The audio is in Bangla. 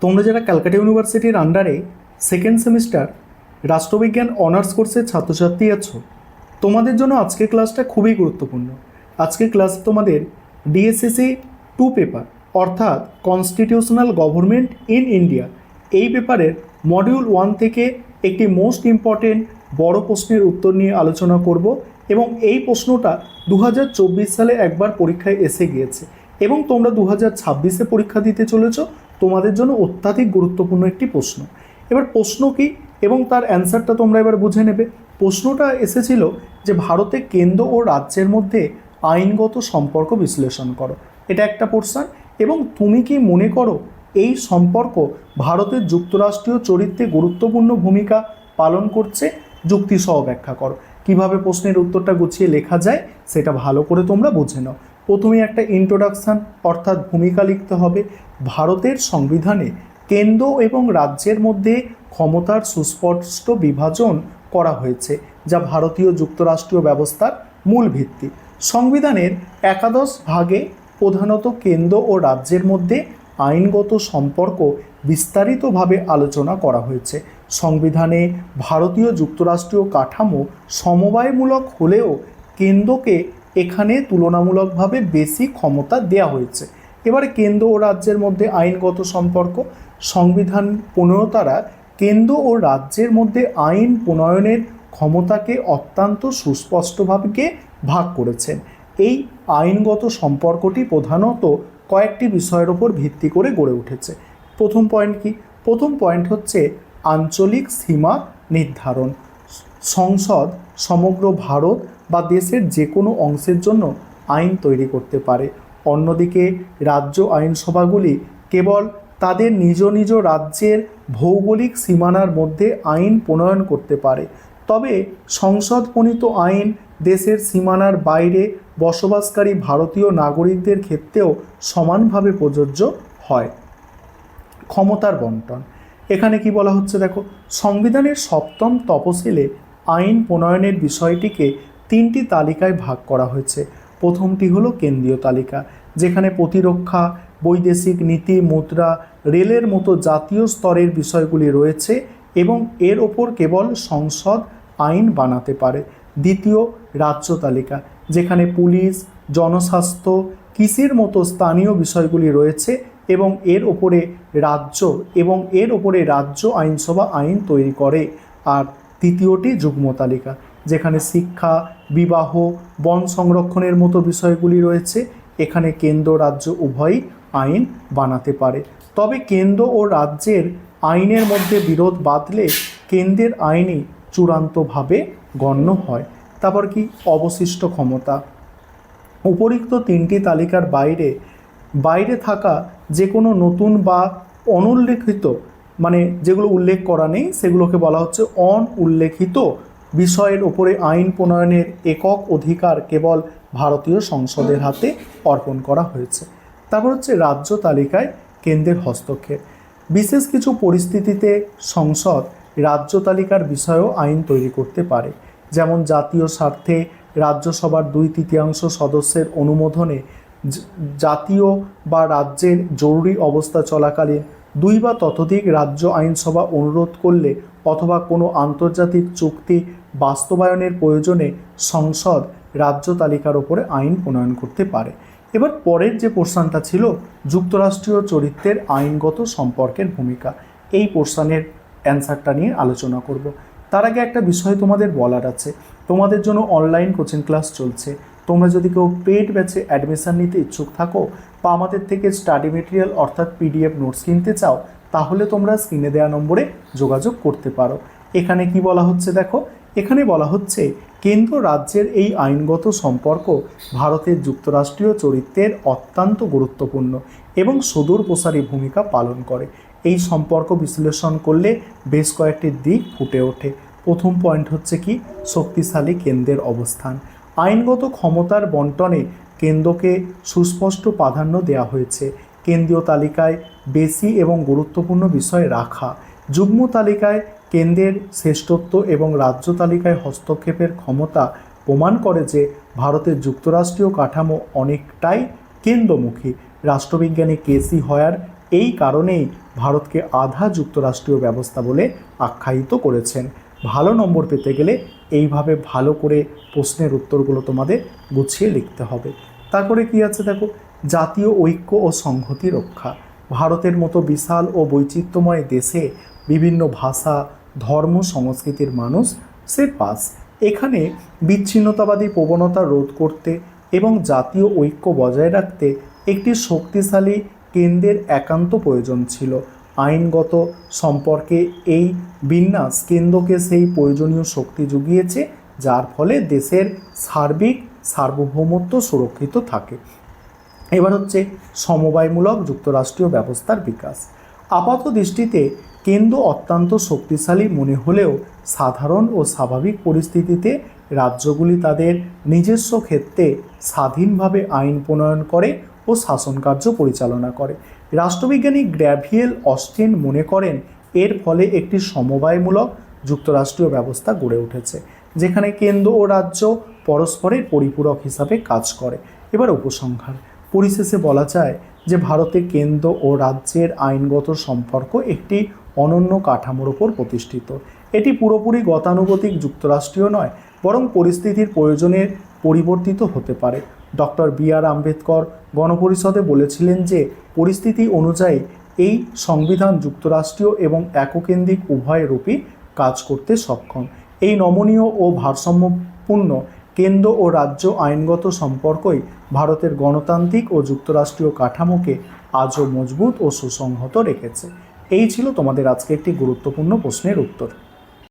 তোমরা যারা ক্যালকাটা ইউনিভার্সিটির আন্ডারে সেকেন্ড সেমিস্টার রাষ্ট্রবিজ্ঞান অনার্স কোর্সের ছাত্রছাত্রী আছো, তোমাদের জন্য আজকের ক্লাসটা খুবই গুরুত্বপূর্ণ। আজকের ক্লাস তোমাদের ডিএসসিসি 2 পেপার অর্থাৎ কনস্টিটিউশনাল গভর্নমেন্ট ইন ইন্ডিয়া এই পেপারের মডিউল 1 থেকে একটি মোস্ট ইম্পর্টেন্ট বড় প্রশ্নের উত্তর নিয়ে আলোচনা করব। এবং এই প্রশ্নটা 2024 সালে একবার পরীক্ষায় এসে গিয়েছে এবং তোমরা 2026-এ পরীক্ষা দিতে চলেছ। তোমাদের জন্য অত্যাধিক গুরুত্বপূর্ণ একটি প্রশ্ন। এবার প্রশ্ন কি এবং তার অ্যান্সারটা তোমরা এবার বুঝে নেবে। প্রশ্নটা এসেছিল যে ভারতে কেন্দ্র ও রাজ্যের মধ্যে আইনগত সম্পর্ক বিশ্লেষণ করো, এটা একটা পোর্শন। এবং তুমি কি মনে করো এই সম্পর্ক ভারতের যুক্তরাষ্ট্রীয় চরিত্রে গুরুত্বপূর্ণ ভূমিকা পালন করছে? যুক্তিসহ ব্যাখ্যা করো। কিভাবে প্রশ্নের উত্তরটা গুছিয়ে লেখা যায় সেটা ভালো করে তোমরা বুঝে নাও। প্রথমে একটা ইন্ট্রোডাকশান অর্থাৎ ভূমিকা লিখতে হবে। ভারতের সংবিধানে কেন্দ্র এবং রাজ্যের মধ্যে ক্ষমতার সুস্পষ্ট বিভাজন করা হয়েছে, যা ভারতীয় যুক্তরাষ্ট্রীয় ব্যবস্থার মূল ভিত্তি। সংবিধানের একাদশ ভাগে প্রধানত কেন্দ্র ও রাজ্যের মধ্যে আইনগত সম্পর্ক বিস্তারিতভাবে আলোচনা করা হয়েছে। সংবিধানে ভারতীয় যুক্তরাষ্ট্রীয় কাঠামো সমবায়মূলক হলেও কেন্দ্রকে এখানে তুলনামূলকভাবে বেশি ক্ষমতা দেওয়া হয়েছে। এবারে কেন্দ্র ও রাজ্যের মধ্যে আইনগত সম্পর্ক, সংবিধান প্রণেতারা কেন্দ্র ও রাজ্যের মধ্যে আইন প্রণয়নের ক্ষমতাকে অত্যন্ত সুস্পষ্টভাবে ভাগ করেছেন। এই আইনগত সম্পর্কটি প্রধানত কয়েকটি বিষয়ের ওপর ভিত্তি করে গড়ে উঠেছে। প্রথম পয়েন্ট কি? প্রথম পয়েন্ট হচ্ছে আঞ্চলিক সীমা নির্ধারণ। সংসদ সমগ্র ভারত বা দেশের যে কোনো অংশের জন্য আইন তৈরি করতে পারে। অন্যদিকে রাজ্য আইনসভাগুলি কেবল তাদের নিজ নিজ রাজ্যের ভৌগোলিক সীমানার মধ্যে আইন প্রণয়ন করতে পারে। তবে সংসদ প্রণীত আইন দেশের সীমানার বাইরে বসবাসকারী ভারতীয় নাগরিকদের ক্ষেত্রেও সমানভাবে প্রযোজ্য হয়। ক্ষমতার বন্টন এখানে কি বলা হচ্ছে দেখো, সংবিধানের 7ম তফসিলে আইন প্রণয়নের বিষয়টিকে 3টি তালিকায় ভাগ করা হয়েছে। প্রথমটি হলো কেন্দ্রীয় তালিকা, যেখানে প্রতিরক্ষা, বৈদেশিক নীতি, মুদ্রা, রেলের মতো জাতীয় স্তরের বিষয়গুলি রয়েছে এবং এর ওপর কেবল সংসদ আইন বানাতে পারে। দ্বিতীয় রাজ্য তালিকা, যেখানে পুলিশ, জনস্বাস্থ্য, কৃষির মতো স্থানীয় বিষয়গুলি রয়েছে এবং এর ওপরে রাজ্য আইনসভা আইন তৈরি করে। আর তৃতীয়টি যুগ্ম তালিকা, যেখানে শিক্ষা, বিবাহ, বন সংরক্ষণের মতো বিষয়গুলি রয়েছে। এখানে কেন্দ্র রাজ্য উভয়ই আইন বানাতে পারে। তবে কেন্দ্র ও রাজ্যের আইনের মধ্যে বিরোধ বাঁধলে কেন্দ্রের আইনই চূড়ান্তভাবে গণ্য হয়। তারপর কি? অবশিষ্ট ক্ষমতা। উপরিক্ত 3টি তালিকার বাইরে থাকা যে কোনো নতুন বা অনুল্লেখিত, মানে যেগুলো উল্লেখ করা নেই সেগুলোকে বলা হচ্ছে অনুল্লেখিত বিষয়ের ওপরে আইন প্রণয়নের একক অধিকার কেবল ভারতীয় সংসদের হাতে অর্পণ করা হয়েছে। তারপর হচ্ছে রাজ্য তালিকায় কেন্দ্রের হস্তক্ষেপ। বিশেষ কিছু পরিস্থিতিতে সংসদ রাজ্য তালিকার বিষয়েও আইন তৈরি করতে পারে, যেমন জাতীয় স্বার্থে রাজ্যসভার 2/3 সদস্যের অনুমোদনে, জাতীয় বা রাজ্যের জরুরি অবস্থা চলাকালীন 2 বা ততোধিক রাজ্য আইনসভা অনুরোধ করলে, অথবা কোনো আন্তর্জাতিক চুক্তি বাস্তবায়নের প্রয়োজনে সংসদ রাজ্য তালিকার ওপরে আইন প্রণয়ন করতে পারে। এবার পরের যে পোর্শনটা ছিল যুক্তরাষ্ট্রীয় চরিত্রের আইনগত সম্পর্কের ভূমিকা, এই পোর্শনের অ্যান্সারটা নিয়ে আলোচনা করব। তার আগে একটা বিষয় তোমাদের বলার আছে। তোমাদের জন্য অনলাইন কোচিং ক্লাস চলছে। তোমরা যদি কেউ পেড ব্যাচে অ্যাডমিশান নিতে ইচ্ছুক থাকো বা আমাদের থেকে স্টাডি মেটেরিয়াল অর্থাৎ PDF নোটস কিনতে চাও, তাহলে তোমরা স্ক্রিনে দেওয়া নম্বরে যোগাযোগ করতে পারো। এখানে কি বলা হচ্ছে দেখো, এখানে বলা হচ্ছে কেন্দ্র রাজ্যের এই আইনগত সম্পর্ক ভারতের যুক্তরাষ্ট্রীয় চরিত্রের অত্যন্ত গুরুত্বপূর্ণ এবং সুদূর প্রসারী ভূমিকা পালন করে। এই সম্পর্ক বিশ্লেষণ করলে বেশ কয়েকটি দিক ফুটে ওঠে। প্রথম পয়েন্ট হচ্ছে কি? শক্তিশালী কেন্দ্রের অবস্থান। আইনগত ক্ষমতার বন্টনে কেন্দ্রকে সুস্পষ্ট প্রাধান্য দেওয়া হয়েছে। কেন্দ্রীয় তালিকায় বেশি এবং গুরুত্বপূর্ণ বিষয় রাখা, যুগ্ম তালিকায় কেন্দ্রের শ্রেষ্ঠত্ব এবং রাজ্য তালিকায় হস্তক্ষেপের ক্ষমতা প্রমাণ করে যে ভারতের যুক্তরাষ্ট্রীয় কাঠামো অনেকটাই কেন্দ্রমুখী। রাষ্ট্রবিজ্ঞানী KC হয়ার এই কারণেই ভারতকে আধা যুক্তরাষ্ট্রীয় ব্যবস্থা বলে আখ্যায়িত করেছেন। ভালো নম্বর পেতে গেলে এইভাবে ভালো করে প্রশ্নের উত্তরগুলো তোমাদের গুছিয়ে লিখতে হবে। তারপরে কি আছে দেখো, জাতীয় ঐক্য ও সংহতি রক্ষা। ভারতের মতো বিশাল ও বৈচিত্র্যময় দেশে বিভিন্ন ভাষা, ধর্ম, সংস্কৃতির মানুষের বাস। এখানে বিচ্ছিন্নতাবাদী প্রবণতা রোধ করতে এবং জাতীয় ঐক্য বজায় রাখতে একটি শক্তিশালী কেন্দ্রের একান্ত প্রয়োজন ছিল। আইনগত সম্পর্কে এই বিন্যাস কেন্দ্রকে সেই প্রয়োজনীয় শক্তি জুগিয়েছে, যার ফলে দেশের সার্বিক সার্বভৌমত্ব সুরক্ষিত থাকে। এবার হচ্ছে সমবায়মূলক যুক্তরাষ্ট্রীয় ব্যবস্থার বিকাশ। আপাত দৃষ্টিতে কেন্দ্র অত্যন্ত শক্তিশালী মনে হলেও সাধারণ ও স্বাভাবিক পরিস্থিতিতে রাজ্যগুলি তাদের নিজস্ব ক্ষেত্রে স্বাধীনভাবে আইন প্রণয়ন করে ও শাসনকার্য পরিচালনা করে। রাষ্ট্রবিজ্ঞানী গ্র্যাভিয়েল অস্টিন মনে করেন এর ফলে একটি সমবায়মূলক যুক্তরাষ্ট্রীয় ব্যবস্থা গড়ে উঠেছে, যেখানে কেন্দ্র ও রাজ্য পরস্পরের পরিপূরক হিসাবে কাজ করে। এবার উপসংহার। পরিশেষে বলা যায় যে ভারতে কেন্দ্র ও রাজ্যের আইনগত সম্পর্ক একটি অনন্য কাঠামোর ওপর প্রতিষ্ঠিত। এটি পুরোপুরি গতানুগতিক যুক্তরাষ্ট্রীয় নয়, বরং পরিস্থিতির প্রয়োজনে পরিবর্তিত হতে পারে। Doctor B.R.. আম্বেদকর গণপরিষদে বলেছিলেন যে পরিস্থিতি অনুযায়ী এই সংবিধান যুক্তরাষ্ট্রীয় এবং এককেন্দ্রিক উভয় রূপই কাজ করতে সক্ষম। এই নমনীয় ও ভারসাম্যপূর্ণ কেন্দ্র ও রাজ্য আইনগত সম্পর্কই ভারতের গণতান্ত্রিক ও যুক্তরাষ্ট্রীয় কাঠামোকে আজও মজবুত ও সুসংহত রেখেছে। এই ছিল তোমাদের আজকে একটি গুরুত্বপূর্ণ প্রশ্নের উত্তর।